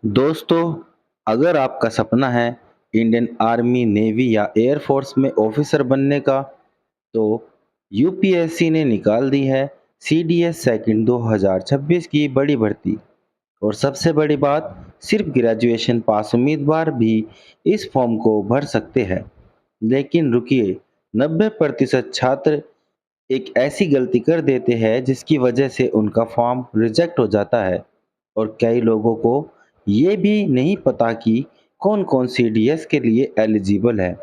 दोस्तों, अगर आपका सपना है इंडियन आर्मी, नेवी या एयर फोर्स में ऑफिसर बनने का, तो यूपीएससी ने निकाल दी है सीडीएस सेकंड 2026 की बड़ी भर्ती। और सबसे बड़ी बात, सिर्फ ग्रेजुएशन पास उम्मीदवार भी इस फॉर्म को भर सकते हैं। लेकिन रुकिए, 90% छात्र एक ऐसी गलती कर देते हैं जिसकी वजह से उनका फॉर्म रिजेक्ट हो जाता है। और कई लोगों को ये भी नहीं पता कि कौन-कौन सीडीएस के लिए एलिजिबल है।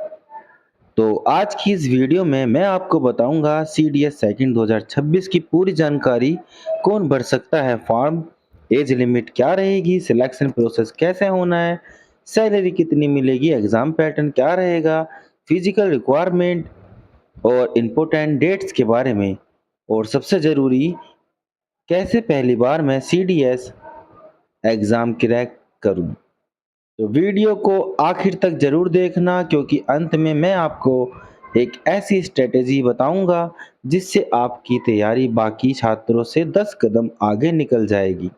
तो आज की इस वीडियो में मैं आपको बताऊंगा सीडीएस सेकंड 2026 की पूरी जानकारी। कौन भर सकता है फॉर्म, एज लिमिट क्या रहेगी, सिलेक्शन प्रोसेस कैसे होना है, सैलरी कितनी मिलेगी, एग्जाम पैटर्न क्या रहेगा, फिजिकल रिक्वायरमेंट और इम्पोर्टेंट डेट्स के बारे में। और सबसे ज़रूरी, कैसे पहली बार मैं सीडीएस एग्ज़ाम क्रैक करूं। तो वीडियो को आखिर तक ज़रूर देखना, क्योंकि अंत में मैं आपको एक ऐसी स्ट्रेटेजी बताऊंगा जिससे आपकी तैयारी बाकी छात्रों से 10 कदम आगे निकल जाएगी।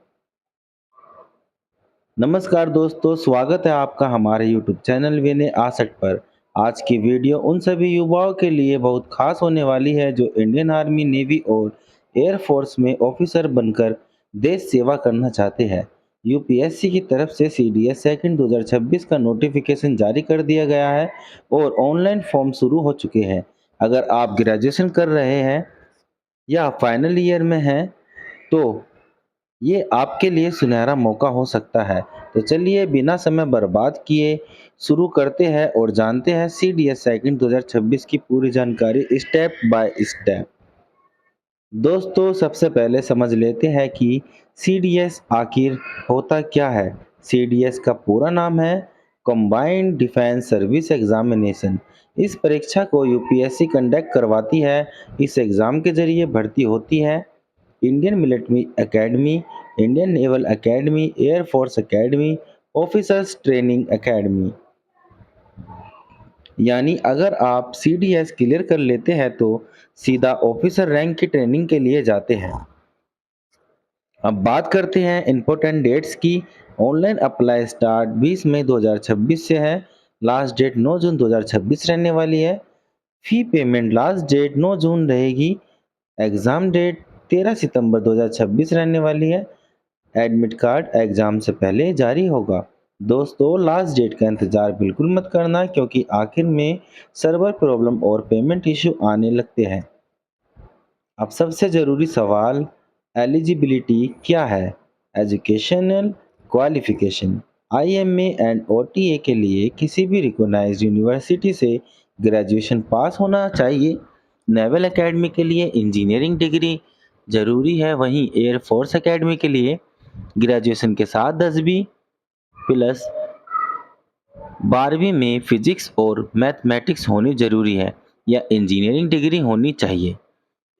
नमस्कार दोस्तों, स्वागत है आपका हमारे YouTube चैनल विनय आसट पर। आज की वीडियो उन सभी युवाओं के लिए बहुत खास होने वाली है जो इंडियन आर्मी, नेवी और एयर फोर्स में ऑफिसर बनकर देश सेवा करना चाहते हैं। यूपीएससी की तरफ से सीडीएस सेकंड 2026 का नोटिफिकेशन जारी कर दिया गया है और ऑनलाइन फॉर्म शुरू हो चुके हैं। अगर आप ग्रेजुएशन कर रहे हैं या फाइनल ईयर में हैं, तो ये आपके लिए सुनहरा मौका हो सकता है। तो चलिए बिना समय बर्बाद किए शुरू करते हैं और जानते हैं सीडीएस सेकंड 2026 की पूरी जानकारी स्टेप बाय स्टेप। दोस्तों, सबसे पहले समझ लेते हैं कि सीडीएस आखिर होता क्या है। सीडीएस का पूरा नाम है कंबाइंड डिफेंस सर्विस एग्जामिनेशन। इस परीक्षा को यूपीएससी कंडक्ट करवाती है। इस एग्जाम के जरिए भर्ती होती है Indian military academy, Indian naval academy, air force academy, officers training academy. यानी अगर आप सीडीएस क्लियर कर लेते हैं तो सीधा ऑफिसर रैंक की ट्रेनिंग के लिए जाते हैं। अब बात करते हैं इम्पोर्टेंट डेट्स की। ऑनलाइन अप्लाई स्टार्ट 20 मई 2026 से है। लास्ट डेट 9 जून 2026 रहने वाली है। फी पेमेंट लास्ट डेट 9 जून रहेगी। एग्ज़ाम डेट 13 सितंबर 2026 रहने वाली है। एडमिट कार्ड एग्ज़ाम से पहले जारी होगा। दोस्तों, लास्ट डेट का इंतज़ार बिल्कुल मत करना, क्योंकि आखिर में सर्वर प्रॉब्लम और पेमेंट इशू आने लगते हैं। अब सबसे ज़रूरी सवाल, एलिजिबिलिटी क्या है। Educational qualification, IMA and OTA के लिए किसी भी रिकॉग्नाइज्ड यूनिवर्सिटी से ग्रेजुएशन पास होना चाहिए। नेवल एकेडमी के लिए इंजीनियरिंग डिग्री ज़रूरी है। वहीं एयर फोर्स एकेडमी के लिए ग्रेजुएशन के साथ 10वीं प्लस 12वीं में फिजिक्स और मैथमेटिक्स होनी ज़रूरी है या इंजीनियरिंग डिग्री होनी चाहिए।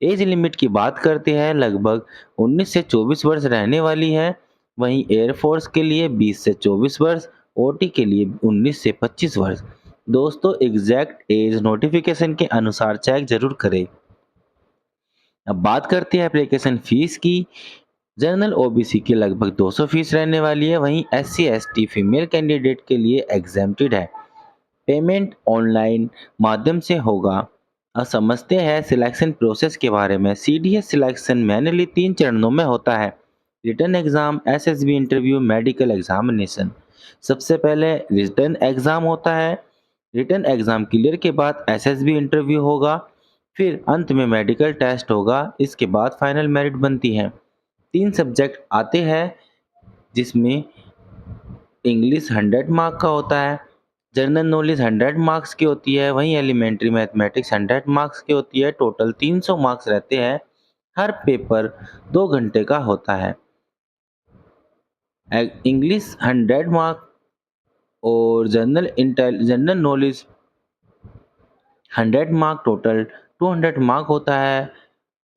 एज लिमिट की बात करते हैं, लगभग 19 से 24 वर्ष रहने वाली है। वहीं एयर फोर्स के लिए 20 से 24 वर्ष, ओटी के लिए 19 से 25 वर्ष। दोस्तों, एग्जैक्ट एज नोटिफिकेशन के अनुसार चेक जरूर करें। अब बात करते हैं एप्लीकेशन फीस की। जनरल ओबीसी की लगभग 200 फीस रहने वाली है। वहीं एससी एसटी फीमेल कैंडिडेट के लिए एग्जेम्प्टेड है। पेमेंट ऑनलाइन माध्यम से होगा। अब समझते हैं सिलेक्शन प्रोसेस के बारे में। सीडीएस सिलेक्शन मैनुअली 3 चरणों में होता है। Written exam, SSB interview, medical examination. सबसे पहले रिटन एग्जाम होता है। रिटन एग्जाम क्लियर के बाद एसएसबी इंटरव्यू होगा, फिर अंत में मेडिकल टेस्ट होगा। इसके बाद फाइनल मेरिट बनती है। 3 सब्जेक्ट आते हैं, जिसमें इंग्लिश 100 मार्क का होता है, जनरल नॉलेज 100 मार्क्स की होती है, वहीं एलिमेंट्री मैथमेटिक्स 100 मार्क्स की होती है। टोटल 300 मार्क्स रहते हैं। हर पेपर 2 घंटे का होता है। इंग्लिश 100 मार्क और general knowledge 100 mark, total 200 mark होता है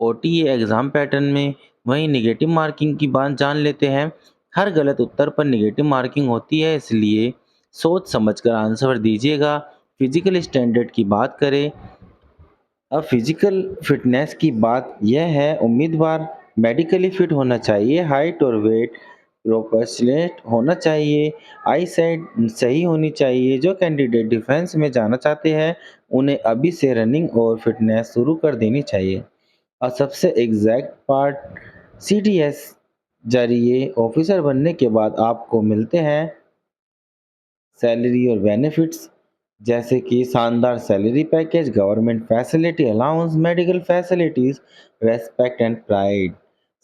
ओटीए एग्जाम पैटर्न में। वहीं निगेटिव मार्किंग की बात जान लेते हैं। हर गलत उत्तर पर निगेटिव मार्किंग होती है, इसलिए सोच समझकर आंसर दीजिएगा। फिजिकल स्टैंडर्ड की बात करें, अब फिजिकल फिटनेस की बात यह है, उम्मीदवार मेडिकली फिट होना चाहिए। हाइट और वेट प्रोपोर्शनेट होना चाहिए, आईसाइट सही होनी चाहिए। जो कैंडिडेट डिफेंस में जाना चाहते हैं, उन्हें अभी से रनिंग और फिटनेस शुरू कर देनी चाहिए। और सबसे एग्जैक्ट पार्ट, सीडीएस जरिए ऑफिसर बनने के बाद आपको मिलते हैं सैलरी और बेनिफिट्स, जैसे कि शानदार salary package, government facility allowance, medical facilities, respect and pride.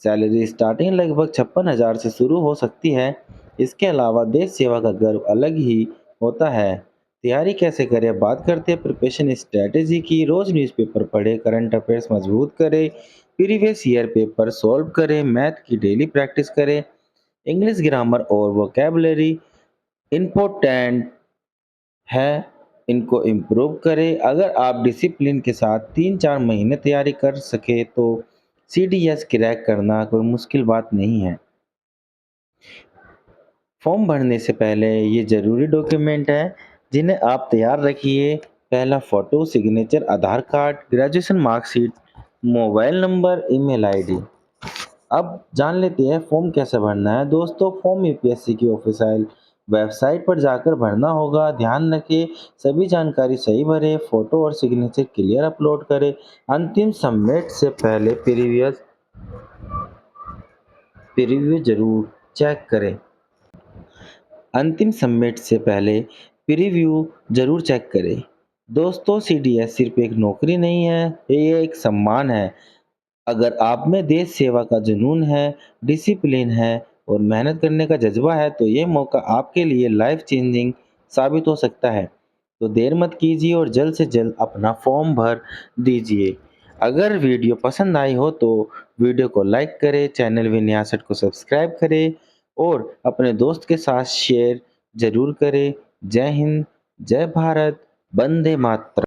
Salary starting लगभग 56,000 से शुरू हो सकती है। इसके अलावा देश सेवा का गर्व अलग ही होता है। तैयारी कैसे करें, बात करते हैं प्रिपरेशन स्ट्रेटेजी की। रोज न्यूज़पेपर पढ़े, करंट अफेयर्स मजबूत करें, प्रीवियस ईयर पेपर सॉल्व करें, मैथ की डेली प्रैक्टिस करें, इंग्लिश ग्रामर और वोकेबलरी इम्पोर्टेंट है, इनको इम्प्रूव करें। अगर आप डिसिप्लिन के साथ 3-4 महीने तैयारी कर सके तो सीडीएस क्रैक करना कोई मुश्किल बात नहीं है। फॉर्म भरने से पहले ये ज़रूरी डॉक्यूमेंट हैं जिन्हें आप तैयार रखिए। पहला, photo, signature, Aadhaar card, graduation marksheet, mobile number, email ID. अब जान लेते हैं फॉर्म कैसे भरना है। दोस्तों, फॉर्म यूपीएससी की ऑफिशियल वेबसाइट पर जाकर भरना होगा। ध्यान रखें, सभी जानकारी सही भरें, फोटो और सिग्नेचर क्लियर अपलोड करें। अंतिम सबमिट से पहले प्रीव्यू जरूर चेक करें। अंतिम सबमिट से पहले प्रीव्यू जरूर चेक करें। दोस्तों, सीडीएस सिर्फ एक नौकरी नहीं है, ये एक सम्मान है। अगर आप में देश सेवा का जुनून है, डिसिप्लिन है और मेहनत करने का जज्बा है, तो ये मौका आपके लिए लाइफ चेंजिंग साबित हो सकता है। तो देर मत कीजिए और जल्द से जल्द अपना फॉर्म भर दीजिए। अगर वीडियो पसंद आई हो तो वीडियो को लाइक करें, चैनल विन्यासट को सब्सक्राइब करें और अपने दोस्त के साथ शेयर जरूर करें। जय हिंद, जय भारत, वंदे मातरम।